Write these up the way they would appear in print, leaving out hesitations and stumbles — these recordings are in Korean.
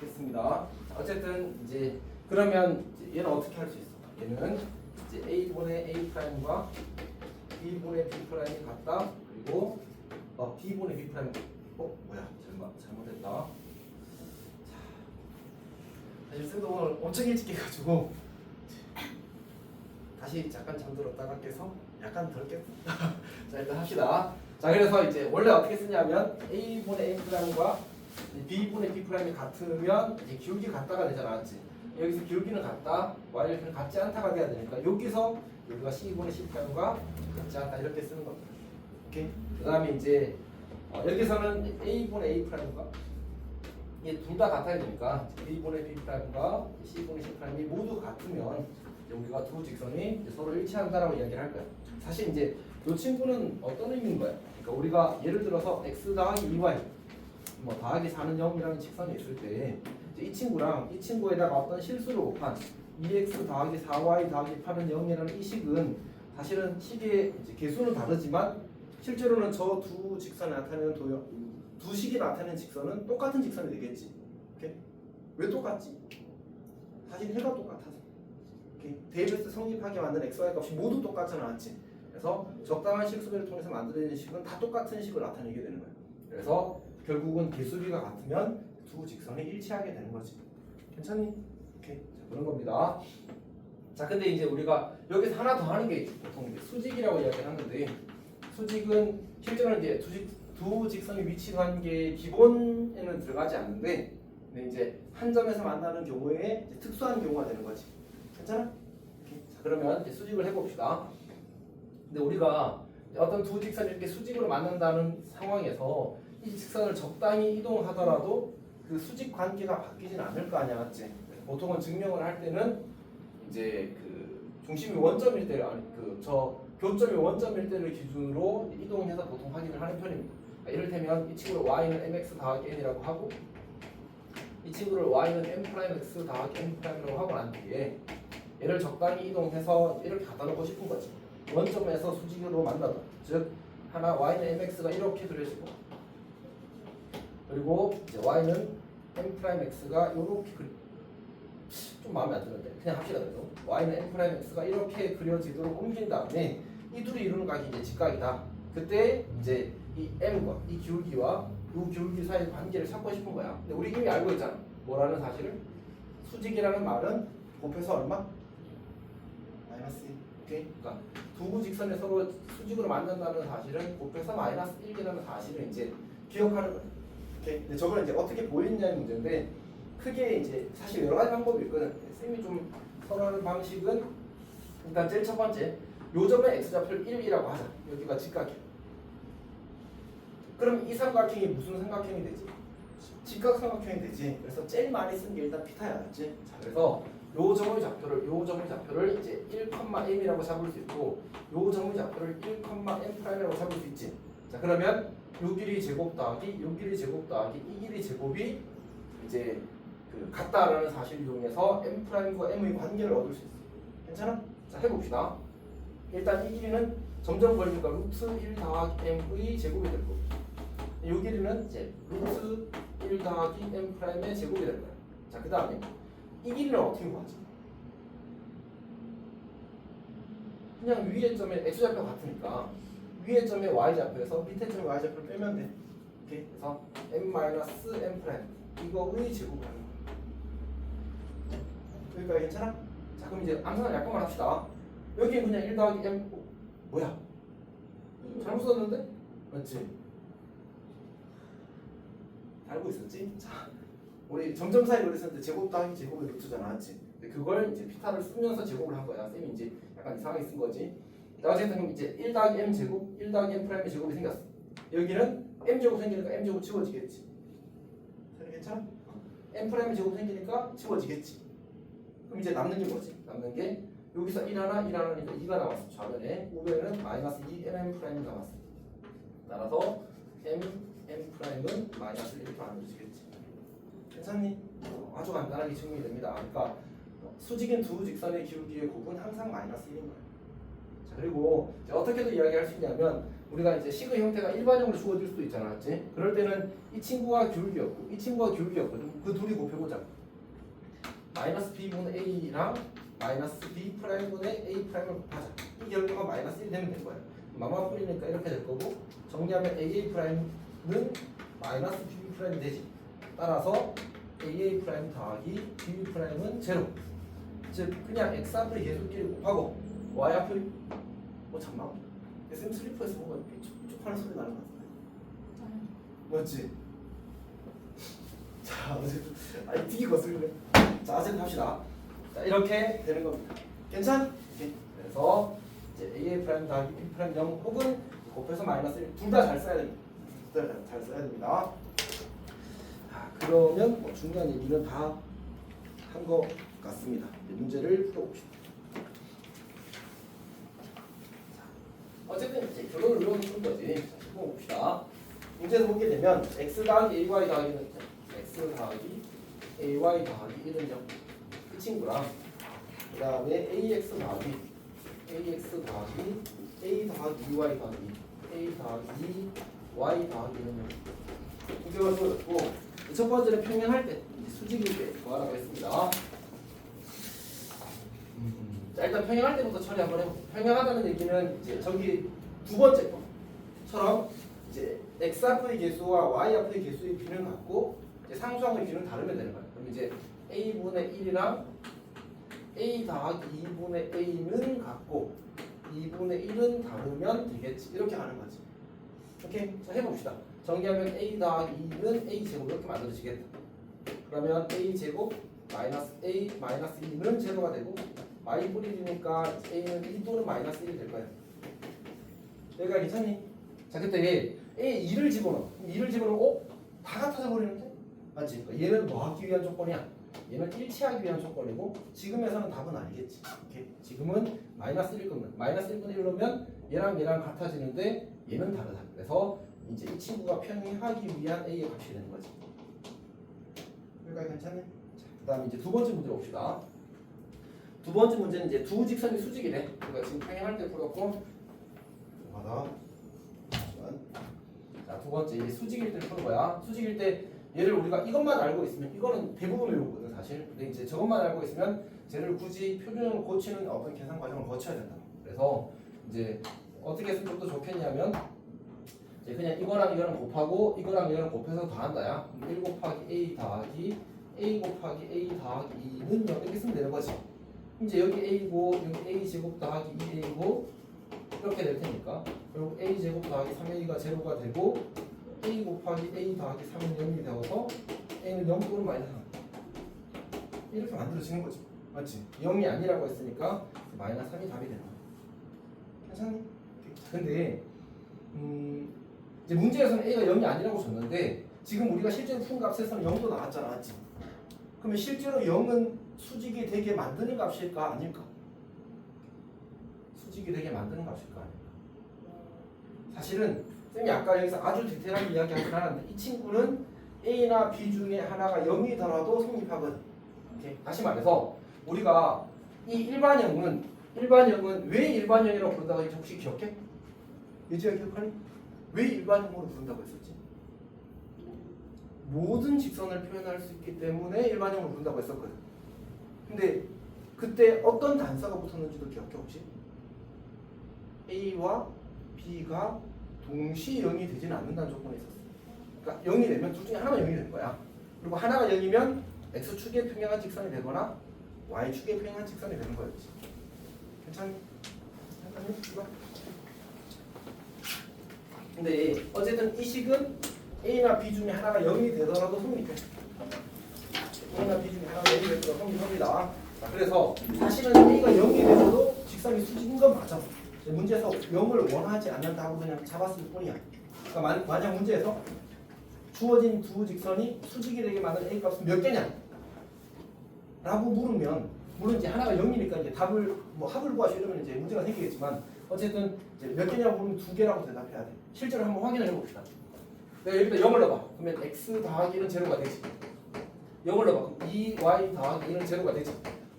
됐습니다. 어쨌든 이제 그러면 이제 얘는 어떻게 할 수 있어? 얘는 이제 A분의 A 프라임과 B분의 B 프라임이 같다. 그리고 B분의 B 프라임 뭐야 잘못했다. 사실 쌤도 오늘 엄청 일찍 깨가지고 다시 잠깐 잠들었다가 깨서 약간 덜 깼어. 자 일단 합시다. 자 그래서 이제 원래 어떻게 쓰냐면 A분의 A 프라임과 B분의 B 프라임이 같으면 이제 기울기 같다가 되잖아, 맞지? 여기서 기울기는 같다, y절편은 같지 않다가 돼야 되니까 여기서 여기가 C분의 C 프라임과 같지 않다 이렇게 쓰는 겁니다. 오케이? 그 다음에 이제 여기서는 A분의 A 프라임과 이게 둘 다 같아야 되니까 B분의 B 프라임과 C분의 C 프라임이 모두 같으면 우리가 두 직선이 서로 일치한다라고 이야기를 할 거야. 사실 이제 이 친구는 어떤 의미인 거야? 그러니까 우리가 예를 들어서 x 더하기 2y 뭐 더하기 4는 0이라는 직선이 있을 때 이제 이 친구랑 이 친구에다가 어떤 실수를 곱한 2x 더하기 4y 더하기 8은 0이라는 이 식은 사실은 식의 이제 개수는 다르지만 실제로는 저 두 직선이 나타내는 두 식이 나타내는 직선은 똑같은 직선이 되겠지. 오케이? 왜 똑같지? 사실 해가 똑같아서. 오케이? 데이비스 성립하게 만든 x, y 값이 모두 똑같지 않았지. 그래서 적당한 실수배를 통해서 만들어진 식은 다 똑같은 식을 나타내게 되는 거야. 그래서 결국은 개수비가 같으면 두 직선이 일치하게 되는 거지. 괜찮니? 오케이. 자, 그런 겁니다. 자, 근데 이제 우리가 여기서 하나 더 하는 게 있지. 보통 이제 수직이라고 이야기를 하는데 수직은 실제로는 이제 두 직선이 위치 관계 기본에는 들어가지 않는데 근데 이제 한 점에서 만나는 경우에 이제 특수한 경우가 되는 거지. 괜찮아? 오케이. 자, 그러면 이제 수직을 해봅시다. 근데 우리가 어떤 두 직선이 이렇게 수직으로 만난다는 상황에서 이 직선을 적당히 이동하더라도 그 수직 관계가 바뀌진 않을 거 아니야, 맞지? 보통은 증명을 할 때는 이제 그 중심이 원점일 때를 저 교점이 원점일 때를 기준으로 이동해서 보통 확인을 하는 편입니다. 이를테면 이 친구를 y는 mx 더하기 n이라고 하고 이 친구를 y는 m 프라임 x 더하기 n 프라임이라고 하고 난 뒤에 얘를 적당히 이동해서 이렇게 갖다 놓고 싶은 거지. 원점에서 수직으로 만나다. 즉 하나 y는 mx가 이렇게 그려지고 그리고 이제 y는 m 프라임 x가 이렇게 좀 마음에 안 드는데 그냥 합시다. 그래도 y는 m 프라임 x가 이렇게 그려지도록 옮긴 다음에 이 둘이 이루는 각이 이제 직각이다. 그때 이제 이 m과 이 기울기와 이 기울기 사이의 관계를 찾고 싶은 거야. 근데 우리 이미 알고 있잖아. 뭐라는 사실을? 수직이라는 말은 곱해서 얼마? 마이너스 1. 오케이? 그러니까 두 직선이 서로 수직으로 만난다는 사실은 곱해서 마이너스 1이라는 사실을 이제 기억하는 거야. 오케이? 근데 저걸 이제 어떻게 보이느냐는 문제인데 크게 이제 사실 여러 가지 방법이 있거든. 쌤이 좀 선호하는 방식은 일단 제일 첫 번째 요 점의 x좌표를 1이라고 하자. 여기가 직각이야. 그럼 이 삼각형이 무슨 삼각형이 되지? 직각삼각형이 되지. 그래서 제일 많이 쓴 게 일단 피타야, 맞지? 자, 그래서 요 점의 좌표를 이제 1,m이라고 잡을 수 있고, 요 점의 좌표를 1,m'이라고 잡을 수 있지. 자, 그러면 요 길이 제곱 더하기, 요 길이 제곱 더하기, 이 길이 제곱이 이제 그 같다라는 사실을 이용해서 m'과 m의 관계를 얻을 수 있어. 괜찮아? 자, 해봅시다. 일단 이 길이는 점점 걸리니까 루트 1 더하기 m의 제곱이 될 거고, 이 길이는 이제 루트 1 더하기 m'의 제곱이 될 거야. 자, 그 다음에 이 길이는 어떻게 구하지? 그냥 위의 점의 x좌표 같으니까 위의 점의 y좌표에서 밑에 점의 y좌표를 빼면 돼. 오케이? 그래서 m-m' 이거의 제곱을 하는 거야. 여기까지 괜찮아? 자, 그럼 이제 암산을 약간만 합시다. 여기 그냥 1 더하기 m 뭐야? 잘못 썼는데? 맞지? 알고 있었지? 자, 우리 점점사이로 그랬을 때 제곱 더하기 제곱의 루트잖아, 맞지? 근데 그걸 이제 피타를 쓰면서 제곱을 한 거야. 쌤이 이제 약간 이상하게 쓴 거지. 자, 어쨌든 이제 1 더하기 m 제곱, 1 더하기 m 프라임의 제곱이 생겼어. 여기는 m 제곱 생기니까 m 제곱 치워지겠지. 괜찮아? m 프라임의 제곱 생기니까 치워지겠지. 그럼 이제 남는 게 뭐지? 남는 게 여기서 1 하나, 1 하나니까 2가 남았어. 좌변에 우변에는 마이너스 2m 프라임이 남았어. 따라서 m 프라임은 마이너스 1로 만들어지겠지. 괜찮니? 아주 간단하게 증명이 됩니다. 그러니까 수직인 두 직선의 기울기의 곱은 항상 마이너스 1인 거예요. 자, 그리고 어떻게도 이야기할 수 있냐면 우리가 이제 식의 형태가 일반형으로 주어질 수도 있잖아, 맞지? 그럴 때는 이 친구가 기울기였고 이 친구가 기울기였거든. 그 둘이 곱해보자. 마이너스 b분의 a랑 마이너스 b 프라임분의 a 프라임을 곱하자. 이 결과가 마이너스 1 되면 된 거야. 마마 뿌리니까 이렇게 될 거고 정리하면 aa 프라임은 마이너스 bb 프라임이 되지. 따라서 aa 프라임 더하기 bb 프라임은 제로. 즉 그냥 x 앞을 계속끼리 곱하고 y 앞을 잠깐만. SM 슬리퍼에서 뭔가 삐쭉삐쭉 하는 소리 나는 것 같은데. 맞지? 자, 어쨌든 아니 되게 거슬리네. 자, 어쨌든 합시다. 자, 이렇게 되는 겁니다. 괜찮? 오케이. 그래서 이제 a 프라임 더하기 b 프라임 0 혹은 곱해서 마이너스 1 둘 다 잘 써야 됩니다. 둘 다 잘 써야 됩니다. 자, 그러면 뭐 중요한 얘기는 다 한 것 같습니다. 이제 문제를 풀어봅시다. 어쨌든 이제 결론을 외워놓은 거지. 자, 봅시다. 문제에서 보게 되면 x 더하기 ay 더하기는 x 더하기 ay 더하기 1은 0. 그 친구랑 그 다음에 ax 더하기 a 더하기 2y 더하기 a 더하기 2y 더하기 1은 0. 이게 가지고 첫 번째는 평행할 때 수직일 때 구하라고 했습니다. 자, 일단 평행할 때부터 처리 한번 해볼게요. 평행하다는 얘기는 이제 저기 두 번째 거처럼 이제 x 앞의 개수와 y 앞의 개수의 비는 같고 이제 상수항의 비는 다르면 되는 거예요. 그럼 이제 a분의 1이랑 a 더하기 2분의 a는 같고 2분의 1은 다르면 되겠지. 이렇게 하는 거지. 오케이? 자, 해봅시다. 정리하면 a 더하기 2는 a 제곱 이렇게 만들어지겠다. 그러면 a 제곱 마이너스 a 마이너스 2는 제로가 되고 y 뿌리니까 a는 1 또는 마이너스 1이 될 거야. 여기가 괜찮니? 자, 그때 a 2를 집어넣어. 2를 집어넣으면 다 같아져 버리는데? 맞지? 그러니까 얘는 뭐 하기 위한 조건이야? 얘는 일치하기 위한 조건이고 지금에서는 답은 아니겠지. 오케이? 지금은 마이너스 1 겁니다. 마이너스 1분의 1로면 얘랑 같아지는데 얘는 다르다. 그래서 이제 이 친구가 평행하기 위한 a의 값이 되는 거지. 여기까지 괜찮네? 그 다음에 이제 두 번째 문제 봅시다. 두 번째 문제는 이제 두 직선이 수직이래. 그러니까 지금 평행할 때 풀었고, 자, 두 번째 이제 수직일 때 푸는 거야. 수직일 때 얘를 우리가 이것만 알고 있으면 이거는 대부분 외우거든 사실. 근데 이제 저것만 알고 있으면 쟤를 굳이 표준을 고치는 어떤 계산 과정을 거쳐야 된다. 그래서 이제 어떻게 했으면 좀 더 좋겠냐면 이제 그냥 이거랑 곱하고 이거랑 곱해서 더한다야. 1 곱하기 a 더하기 a 곱하기 a 더하기 2는 0 이렇게 쓰면 되는 거지. 이제 여기 a고 여기 a 제곱 더하기 2a고 이렇게 될 테니까 결국 a 제곱 더하기 3a가 제로가 되고 a 곱하기 a 더하기 3은 0이 되어서 a는 0 또는 마이너스 3 이렇게 만들어지는 거지. 맞지? 0이 아니라고 했으니까 마이너스 3이 답이 되는 거야. 괜찮니? 근데 이제 문제에서는 a가 0이 아니라고 줬는데 지금 우리가 실제로 푼 값에서는 0도 나왔잖아. 맞지? 그러면 실제로 0은 수직이 되게 만드는 값일까 아닐까? 수직이 되게 만드는 값일까 아닐까? 사실은 쌤이 아까 여기서 아주 디테일하게 이야기하진 않았는데 이 친구는 A나 B 중에 하나가 0이더라도 성립하거든. 오케이? 다시 말해서 우리가 이 일반형은 왜 일반형이라고 부른다고 했지? 혹시 기억해? 예지가 기억하니? 왜 일반형으로 부른다고 했었지? 모든 직선을 표현할 수 있기 때문에 일반형으로 부른다고 했었거든. 근데 그때 어떤 단서가 붙었는지도 기억해 혹시? A와 B가 동시 0이 되지는 않는다는 조건이 있었어. 그러니까 0이 되면 둘 중에 하나가 0이 되는 거야. 그리고 하나가 0이면 X축에 평행한 직선이 되거나 Y축에 평행한 직선이 되는 거였지. 괜찮니? 근데 어쨌든 이 식은 A나 B 중에 하나가 0이 되더라도 성립해. A나 B 중에 하나가 0이 되더라도 성립합니다. 자, 그래서 사실은 A가 0이 되어도 직선이 수직인 건 맞아. 문제에서 0을 원하지 않는다고 그냥 잡았을 뿐이야. 그러니까 만약 문제에서 주어진 두 직선이 수직이 되게 만든 A 값은 몇 개냐? 라고 물으면 물론 이제 하나가 0이니까 이제 답을 뭐 합을 구하시 이러면 이제 문제가 생기겠지만 어쨌든 이제 몇 개냐고 물으면 2개라고 대답해야 돼. 실제로 한번 확인을 해봅시다. 내가 여기다 0을 넣어봐. 그러면 x 더하기 1은 제로가 되지. 0을 넣어봐. 그럼 2y 더하기 1은 제로가 되지.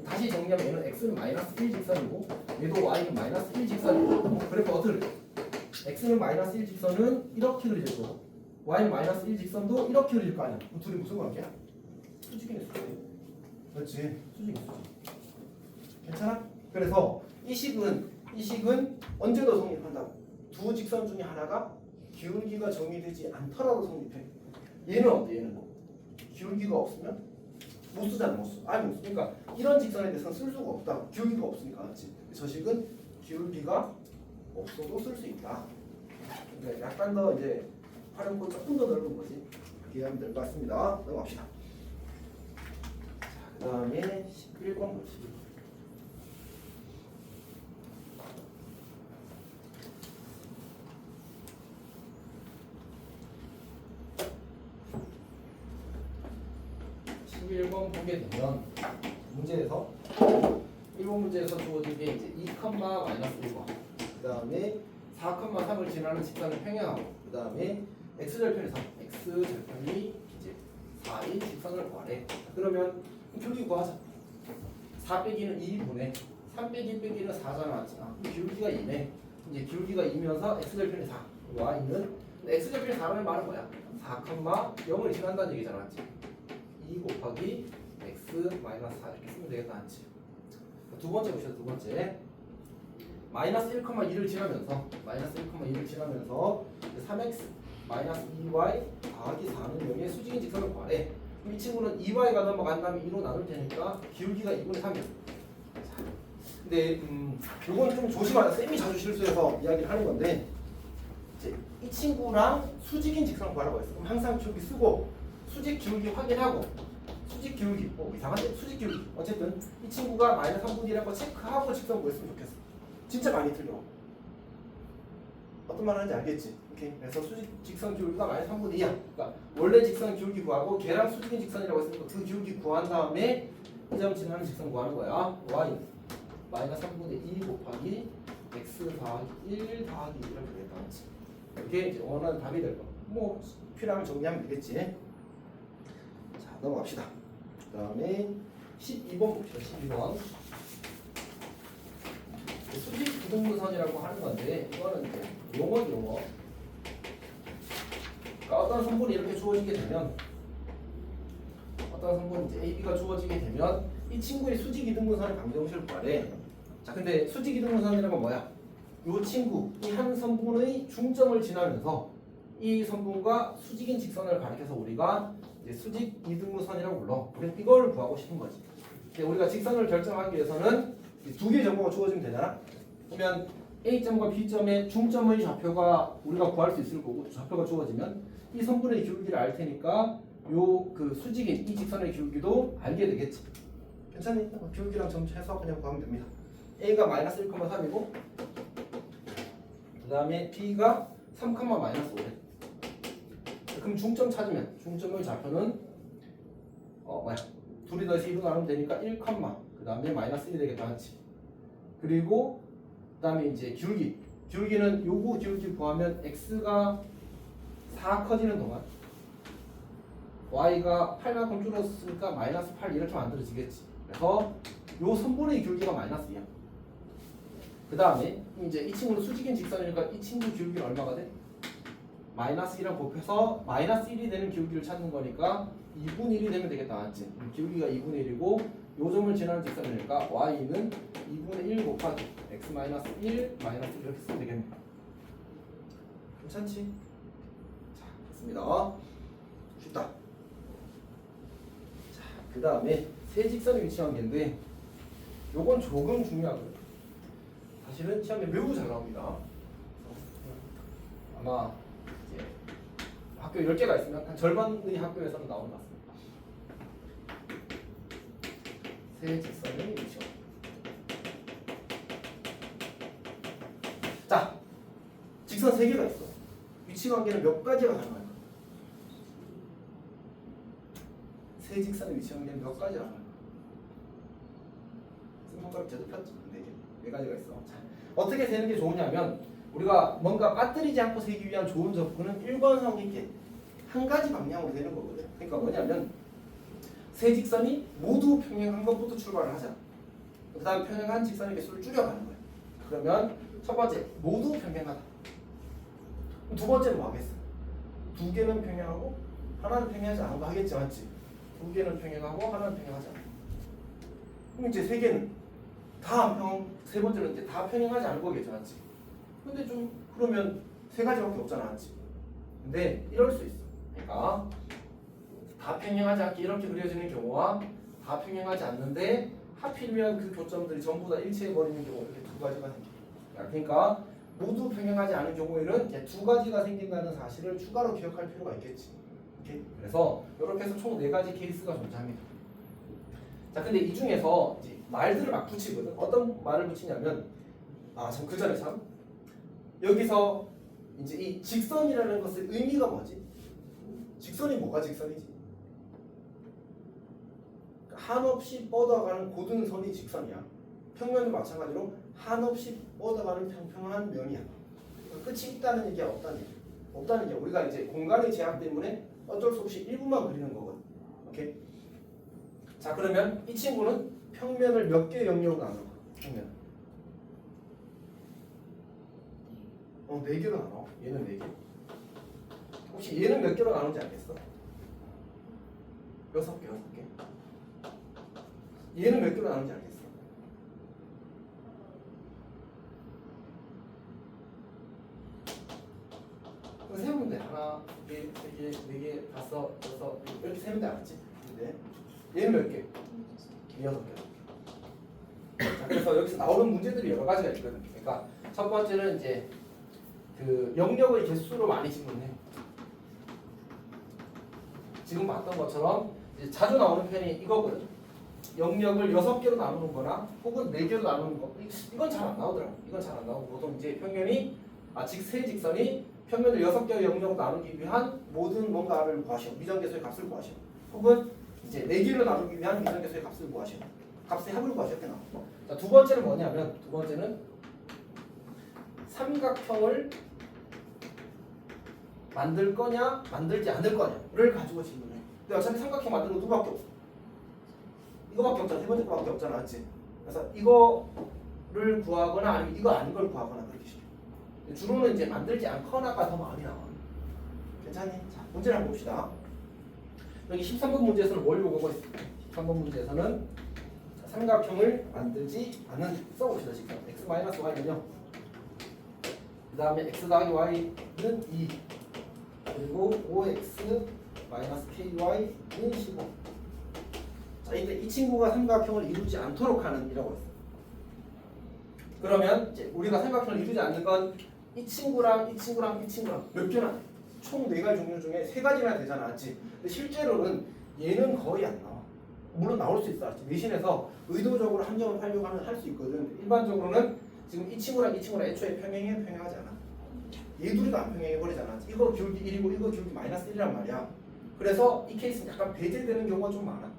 다시 정리하면 얘는 x는 마이너스 1 직선이고 얘도 y는 마이너스 1 직선이고 그래서 어떻게 돼? x는 마이너스 1 직선은 이렇게 그려질 거고 y는 마이너스 1 직선도 이렇게 그려질 거 아니야. 그 둘이 무슨 관계야? 수직이네 수직. 그렇지. 수직이 수직. 괜찮아? 그래서 이 식은 언제도 성립한다고. 두 직선 중에 하나가 기울기가 정의되지 않더라도 성립해. 얘는 어때? 얘는 기울기가 없으면 못 쓰잖아. 못 써. 아예 못 써. 그러니까 이런 직선에 대해서는 쓸 수가 없다. 기울기가 없으니까. 그렇지? 저 식은 기울기가 없어도 쓸 수 있다. 그러니까 약간 더 이제 활용도 조금 더 넓은 거지. 이렇게 하면 될 것 같습니다. 넘어갑시다. 그 다음에 11번 보시죠. 보게 되면 문제에서 1번 문제에서 주어진 게 이제 2, 마이너스 1번 그 다음에 4, 3을 지나는 직선을 평행하고 그 다음에 x절편에서 x절편이 이제 4인 직선을 구하래. 그러면 기울기 구하자. 4 빼기는 2분의 3 빼기 1 빼기는 4잖아. 기울기가 2네. 이제 기울기가 2면서 x절편이 4 y는 x절편이 4라는 말은 뭐야? 4, 0을 지난다는 얘기잖아. 맞지? 2 곱하기 x 마이너스 4 이렇게 쓰면 되겠다. 맞지? 두 번째 봅시다. 두 번째 마이너스 1,2를 지나면서 3x 마이너스 2y 더하기 4는 0의 수직인 직선을 구하래. 그럼 이 친구는 2y가 넘어간 다음에 2로 나눌 테니까 기울기가 2분의 3이야. 근데 이건 좀 조심하자. 쌤이 자주 실수해서 이야기를 하는 건데 이제 이 친구랑 수직인 직선을 구하라고 했어. 그럼 항상 저기 쓰고 수직 기울기 확인하고 수직 기울기 이상한데 수직 기울기 어쨌든 이 친구가 마이너스 3분의 1이라고 체크하고 직선 구했으면 좋겠어. 진짜 많이 틀려. 어떤 말 하는지 알겠지? 오케이. 그래서 수직 직선 기울기가 마이너스 3분의 2야. 그러니까 원래 직선 기울기 구하고 걔랑 수직인 직선이라고 했으니까 그 기울기 구한 다음에 이 점 지나는 직선 구하는 거야. y 마이너스 3분의 2 곱하기 x 더하기 1 더하기 1 이렇게 되겠다. 이렇게 이제 원하는 답이 될 거. 뭐 필요하면 정리하면 되겠지. 자 넘어갑시다. 그 다음에 12번 봅시다. 12번 수직 기둥분선이라고 하는 건데 이거는 이제 용어. 그러니까 어떤 성분이 이렇게 주어지게 되면 어떤 성분 이제 AB가 주어지게 되면 이 친구의 수직 이등분선의 방정식을 구하래. 자 근데 수직 이등분선이라는 건 뭐야? 이 친구 이 한 성분의 중점을 지나면서 이 성분과 수직인 직선을 가리켜서 우리가 이제 수직 이등분선이라고 불러. 우리는 이걸 구하고 싶은 거지. 근데 우리가 직선을 결정하기 위해서는 두 개의 정보가 주어지면 되잖아. 그러면 A점과 B점의 중점의 좌표가 우리가 구할 수 있을 거고 좌표가 주어지면 이 성분의 기울기를 알 테니까 요 그 수직인 이 직선의 기울기도 알게 되겠지. 괜찮니? 기울기랑 점수해서 그냥 구하면 됩니다. A가 마이너스 1,3이고 그 다음에 B가 3, 마이너스 5래. 그럼 중점 찾으면 중점의 좌표는 둘이 더해서 2로 나누면 되니까 1, 그 다음에 마이너스 1이 되겠다. 맞지? 그리고 그 다음에 이제 기울기는 요거 기울기 구하면 x가 4 커지는 동안 y가 8만큼 줄었으니까 마이너스 8 이렇게 만들어지겠지. 그래서 요 선분의 기울기가 마이너스 2야. 그 다음에 이제 이 친구는 수직인 직선이니까 이 친구 기울기는 얼마가 돼? 마이너스 1이랑 곱해서 마이너스 1이 되는 기울기를 찾는 거니까 2분의 1이 되면 되겠다. 맞지? 기울기가 2분의 1이고 요 점을 지나는 직선이니까 y는 2분의 1 곱하기 x 마이너스 1 마이너스 이렇게 쓰면 되겠네. 괜찮지? 자, 됐습니다. 쉽다. 자, 그 다음에 세 직선의 위치 관계인데 요건 조금 중요하거든. 사실은 시험에 매우 잘 나옵니다. 아마 이제 학교 10개가 있으면 한 절반의 학교에서는 나오는 것 같습니다. 세 직선의 위치 관계. 자, 직선 3개가 있어. 위치 관계는 몇 가지가 가능할까? 세 직선의 위치 관계는 몇 가지가 가능할까? 손가락 제대로 폈지? 4개. 4가지가 있어. 자, 어떻게 되는 게 좋으냐면 우리가 뭔가 빠뜨리지 않고 세기 위한 좋은 접근은 일관성 있게 한 가지 방향으로 되는 거거든. 그러니까 뭐냐면 세 직선이 모두 평행한 것부터 출발을 하자. 그 다음 평행한 직선의 개수를 줄여가는 거야. 그러면 첫 번째 모두 평행하다. 두 번째는 뭐 하겠어? 두 개는 평행하고 하나는 평행하지 않은 거 하겠지, 맞지? 두 개는 평행하고 하나는 평행하지 않은 거. 그럼 이제 세 개는 세 번째는 이제 다 평행하지 않은 거겠죠, 맞지? 근데 좀 그러면 세 가지밖에 없잖아, 맞지? 근데 이럴 수 있어. 그러니까 다 평행하지 않게 이렇게 그려지는 경우와 다 평행하지 않는데 하필이면 그 교점들이 전부 다 일치해 버리는 경우, 이렇게 두 가지가 생겨. 그러니까 모두 평행하지 않은 경우에는 이제 두 가지가 생긴다는 사실을 추가로 기억할 필요가 있겠지. 오케이? 그래서 이렇게 해서 총 네 가지 케이스가 존재합니다. 자, 근데 이 중에서 이제 말들을 막 붙이거든. 어떤 말을 붙이냐면, 참 그 전에 참 여기서 이제 이 직선이라는 것의 의미가 뭐지? 직선이 뭐가 직선이지? 한없이 뻗어가는 고든 선이 직선이야. 평면도 마찬가지로 한없이 뻗어가는 평평한 면이야. 끝이 있다는 얘기야, 없다는 얘기야? 없다는 얘기야. 우리가 이제 공간의 제약 때문에 어쩔 수 없이 일부만 그리는 거거든. 오케이? 자, 그러면 이 친구는 평면을 몇 개 영역으로 나눠? 평면. 네 개로 나눠. 얘는 네 개. 혹시 얘는 몇 개로 나누는지 알겠어? 6개, 6개. 얘는 몇 개로 나누는지 알겠어? 그럼 세면 돼. 하나, 두 개, 세 개, 네 개, 다섯, 여섯, 이렇게 세면 돼, 알았지? 네. 얘는 몇 개? 6개. 자, 그래서 여기서 나오는 문제들이 여러 가지가 있거든. 그러니까 첫 번째는 이제 그 영역의 개수로 많이 질문해. 지금 봤던 것처럼 이제 자주 나오는 편이 이거거든. 영역을 6개로 나누는 거나 혹은 4개로 나누는 거. 이건 잘 안 나오더라. 이건 잘 안 나오고 보통 이제 평면이 세 직선이 평면을 6개의 영역으로 나누기 위한 모든 뭔가를 구하시오. 미정계수의 값을 구하시오. 혹은 이제 4개로 나누기 위한 미정계수의 값을 구하시오. 값의 합을 구하시오. 이렇게 나와. 자, 두 번째는 뭐냐면 두 번째는 삼각형을 만들 거냐 만들지 않을 거냐를 가지고 질문해. 근데 어차피 삼각형 만드는 거 두 밖에 없어. 이거밖에 없잖아. 세 번째 거밖에 없잖아, 맞지? 그래서 이거를 구하거나 아니면 이거 아닌 걸 구하거나 그렇게 시켜. 주로는 이제 만들지 않거나가 더 많이 나와. 괜찮니? 자, 문제를 한번 봅시다. 여기 13번 문제에서는 뭘 요구하고 있습니다. 13번 문제에서는 삼각형을 만들지 않는 써봅시다. 지금 x-y는요. 그 다음에 x 더하기 y는 2 그리고 5x-ky는 15. 자, 이때 이 친구가 삼각형을 이루지 않도록 하는 이라고 했어. 그러면 이제 우리가 삼각형을 이루지 않는 건 이 친구랑 이 친구랑 이 친구랑 몇 개나 돼? 총 4가지 종류 중에 3가지나 되잖아, 맞지? 근데 실제로는 얘는 거의 안 나와. 물론 나올 수 있어, 맞지? 대신해서 의도적으로 함정을 하려고 하면 할 수 있거든. 일반적으로는 지금 이 친구랑 애초에 평행하지 않아. 얘 둘이도 안 평행해 버리잖아. 이거 기울기 1이고 이거 기울기 -1이란 말이야. 그래서 이 케이스는 약간 배제되는 경우가 좀 많아.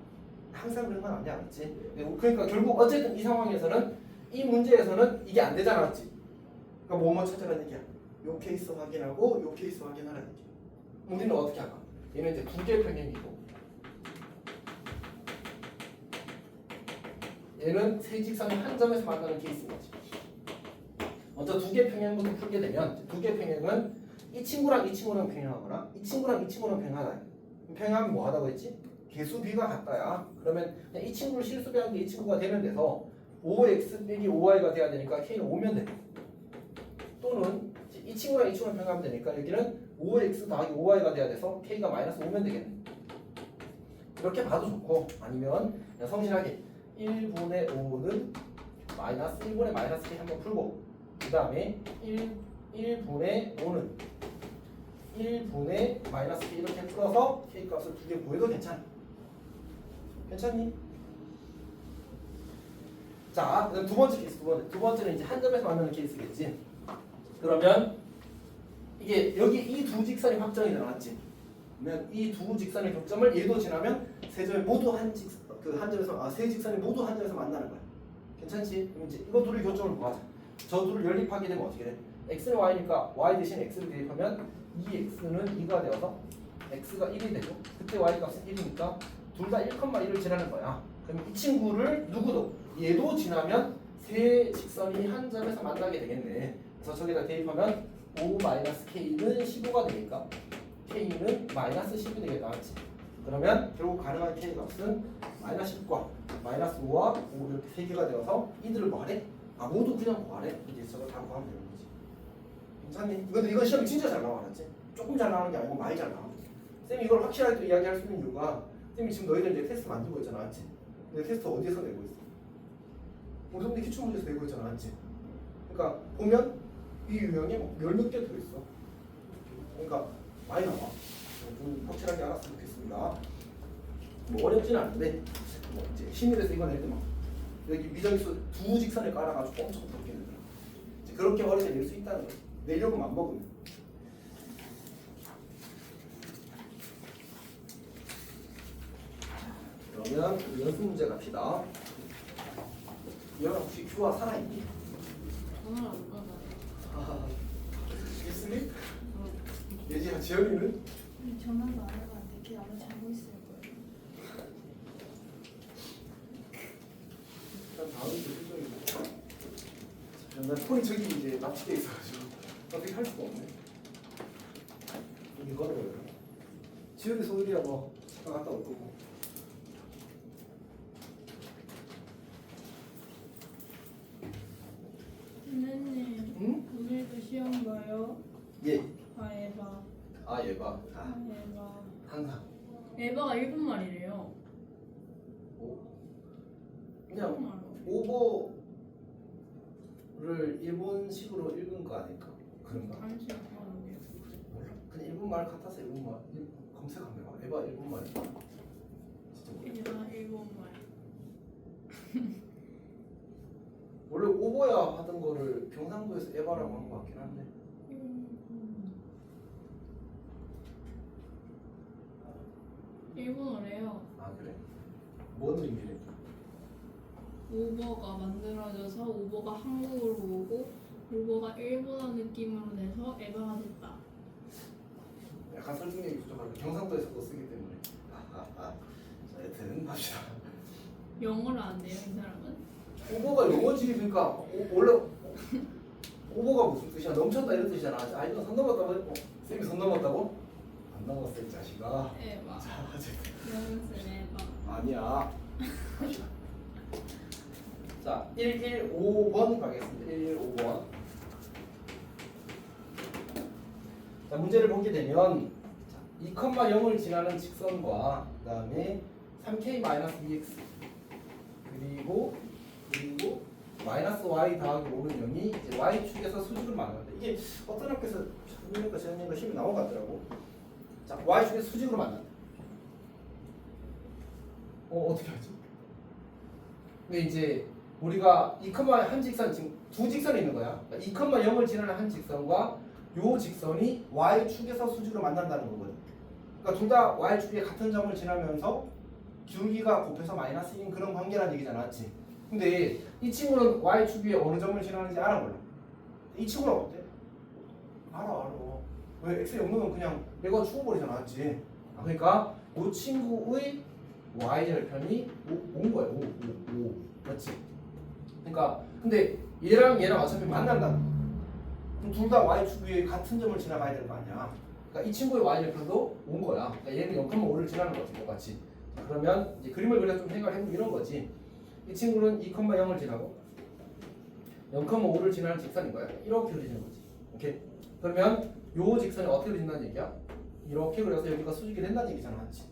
항상 그런 건 아니야, 맞지? 그러니까 결국 어쨌든 이 상황에서는 이 문제에서는 이게 안 되잖아, 맞지? 그러니까 뭐뭐 찾으라는 얘기야. 요 케이스 확인하고 요 케이스 확인하라는 얘기야. 우리는 어떻게 할까? 얘는 이제 2개 평행이고 얘는 세 직선이 한 점에서 만나는 케이스인 거지. 먼저 2개 평행부터 풀게 되면 2개 평행은 이 친구랑 이 친구랑 평행하거나 이 친구랑 이 친구랑 평행하다. 평행하면 뭐 하다고 했지? 개수 B가 같다야. 그러면 그냥 이 친구를 실수배한 게 이 친구가 되면 돼서 5x 빼기 5y가 돼야 되니까 K는 5면 돼. 또는 이 친구랑 이 친구랑 평행하면 되니까 여기는 5x 더하기 5y가 돼야 돼서 K가 -5면 되겠네. 이렇게 봐도 좋고 아니면 그냥 성실하게 1분의 5는 -1분의 -K 한번 풀고 그 다음에 1분의 5는 1분의 -K 이렇게 풀어서 K 값을 2개 구해도 괜찮아. 괜찮니? 자, 두 번째 케이스, 두 번째는 이제 한 점에서 만나는 케이스겠지. 그러면 이게 여기 이 두 직선이 확정이 나왔지. 그러면 이 두 직선의 교점을 얘도 지나면 세 점이 모두 한 점에서 세 직선이 모두 한 점에서 만나는 거야. 괜찮지? 그럼 이제 이거 둘의 교점을 구하자. 저 둘을 연립하게 되면 어떻게 돼? x는 y니까 y 대신 x를 대입하면 2x는 2가 되어서 x가 1이 되죠. 그때 y 값은 1이니까 둘 다 1,1을 지나는 거야. 그럼 이 친구를 누구도 얘도 지나면 세 직선이 한 점에서 만나게 되겠네. 그래서 저기다 대입하면 5 마이너스 k는 15가 되니까 k는 마이너스 10이 되겠다. 맞지? 그러면 결국 가능한 k 값은 마이너스 10과 마이너스 5와 5 이렇게 세 개가 되어서 이들을 뭐하래? 모두 그냥 구하래. 이제 저거 다 구하면 되는 거지. 괜찮니? 근데 이건 시험이 진짜 잘 나와. 알았지? 조금 잘 나오는 게 아니고 많이 잘 나와. 쌤이 이걸 확실하게 또 이야기할 수 있는 이유가 쌤이 지금 너희들 이제 테스트 만들고 있잖아. 맞지? 근데 테스트 어디에서 내고 있어? 우리 선생님 기출문제에서 내고 있잖아. 맞지? 그러니까 보면 이 유형이 뭐 열몇 개 들어있어. 그러니까 많이 나와. 좀 확실하게 알았으면 좋겠습니다. 뭐 어렵진 않은데 뭐 이제 심의에서 이거 낼 때 막 여기 미정수 두 직선을 깔아가지고 엄청 어렵게 되더라. 이제 그렇게 어렵게 낼 수 있다는 거지. 내려고 안 먹으면. 그러면 연습 문제 갑시다. 이현아 혹시 큐아 살아있니? 전화를 안 받아요. 있으니? 예지야 지연이는? 전화도 안 해봤는데 걔 아마 자고 있을 거예요. 일단 다음이 더 실정이고. 난 폰이 저기 이제 납치돼 있어가지고 어떻게 할 수가 없네. 이거를 지연이 소율이야 뭐 잠깐 갔다 올 거고. 선생님, 응? 오늘도 시험 봐요? 예. 에바. 예봐. 에바. 항상. 에바가 일본 말이래요. 그냥 말로. 오버를 일본식으로 읽은 거 아닐까? 그런가? 다른 시험 하는데요. 몰라. 그냥 일본 말 같아서 일본 말 검색하면 봐. 에바 일본 말이야. 진짜 몰라. 에바 일본 말. 원래 오버야 하던 거를 경상도에서 에바라고 한 거 같긴 한데. 일본어래요. 그래? 뭔 의미래? 오버가 만들어져서 오버가 한국으로 오고 오버가 일본어 느낌으로 내서 에바가 됐다. 약간 설득력이 부족하고 경상도에서도 쓰기 때문에. 자, 여튼 갑시다. 영어를 안 돼요, 이 사람은? 오버가 영어지 그러니까 원래 오버가 무슨 뜻이야? 넘쳤다 이런 뜻이잖아. 이거 선 넘었다고 했고 쌤이 선 넘었다고? 안 넘었어 이 자식아. 에바. 자, 어쨌든 영어는 에바. 아니야. 갑시다. 자, 115번 가겠습니다. 115번. 자, 문제를 보게 되면 2,0을 지나는 직선과 그 다음에 3k-2x 그리고 마이너스 y 더하기 5는 0이 이제 y축에서 수직으로 만난다. 이게 어떤 학교에서 작년인가 재작년인가 시험이 나온 것 같더라고. 자, y축에서 수직으로 만난다. 어떻게 하지? 근데 이제 우리가 2,한 직선 지금 두 직선이 있는 거야. 그러니까 2,0을 지나는 한 직선과 요 직선이 y축에서 수직으로 만난다는 거거든. 그러니까 둘 다 y축에 같은 점을 지나면서 기울기가 곱해서 마이너스인 그런 관계라는 얘기잖아, 맞지? 근데 이 친구는 y축 위에 어느 점을 지나는지 알아 몰라? 이 친구는 어때? 알아. 왜 x에 0넣으면 그냥 얘가 죽어버리잖아, 맞지? 그러니까 이 친구의 y절편이 5인 거야, 5. 맞지? 그러니까 근데 얘랑 어차피 만난다. 그럼 둘 다 y축 위에 같은 점을 지나가야 되는 거 아니야? 그러니까 이 친구의 y절편도 5인 거야. 그러니까 얘는 0,5를 지나는 거지, 똑같이. 그러면 이제 그림을 그려서 좀 생각해보면 이런 거지. 이 친구는 2,0을 지나고 0,5를 지나는 직선인 거야. 이렇게 그려지는 거지. 오케이. 그러면 요 직선이 어떻게 그려진다는 얘기야? 이렇게 그려서 여기가 수직이 된다는 얘기잖아, 맞지?